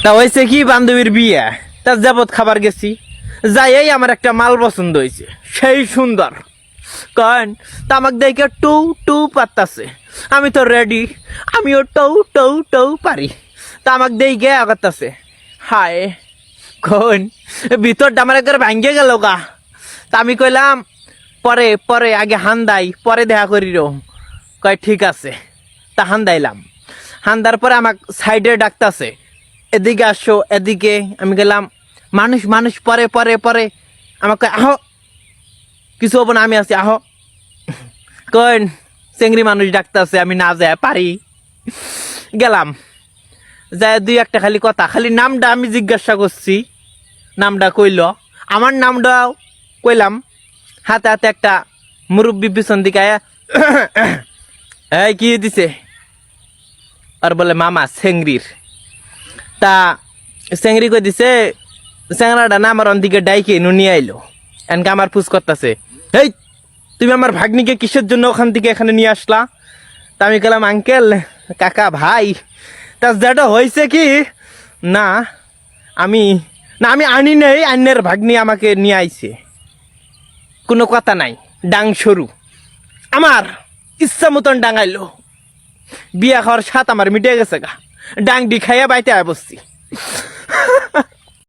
তা হয়েছে কি, বান্ধবীর বিয়ে, তা যাবত খাবার গেছি, যাই আমার একটা মাল পছন্দ হয়েছে, সেই সুন্দর কন। তা আমাকে দেখে টু টু পাত্তাছে, আমি তো রেডি, আমিও টৌ টৌ টৌ পারি। তা আমাকে দেখে আগাতাছে, হায় কন ভিতরটা আমার একবার ভাঙ্গে গেল গা। তা আমি কইলাম পরে পরে আগে হান্দাই, পরে দেখা করি রো। কয় ঠিক আছে। তা হান্দাইলাম, হান্দার পরে আমাকে সাইডে ডাকতাছে, এদিকে আসো এদিকে। আমি গেলাম, মানুষ মানুষ পরে পরে পরে আমাকে আহ, কিছু হবো না, আমি আছি আহ। কন চেংড়ি মানুষ ডাকতেছে, আমি না যায় পারি। গেলাম, যায় দুই একটা খালি কথা, খালি নামটা আমি জিজ্ঞাসা করছি, নামটা কইল, আমার নামটাও কইলাম। হাতে হাতে একটা মুরব্বী পিছন দিকে আয়া এই কি দিছে, আর বলে মামা চেংড়ির। তা চেংড়ি কই দিছে, চেংড়াটা না আমার অন্দিকে ডাইকে নিয়ে আইলো। এনকে আমার পুজ করতেছে, এই তুমি আমার ভাগ্নিকে কিসের জন্য ওখান থেকে এখানে নিয়ে আসলা? তা আমি গেলাম আঙ্কেল, কাকা, ভাই, তা যেটা হয়েছে কি, না আমি না আমি আনি নেই, আন্যের ভাগ্নি আমাকে নিয়ে আইছে, কোনো কথা নাই, ডাং সরু, আমার ইচ্ছা মতন ডাঙাইলো। বিয়া খাওয়ার সাথ আমার মিটে গেছে গা, ডাং ডি খাইয়া বাইতে আয় বসছি।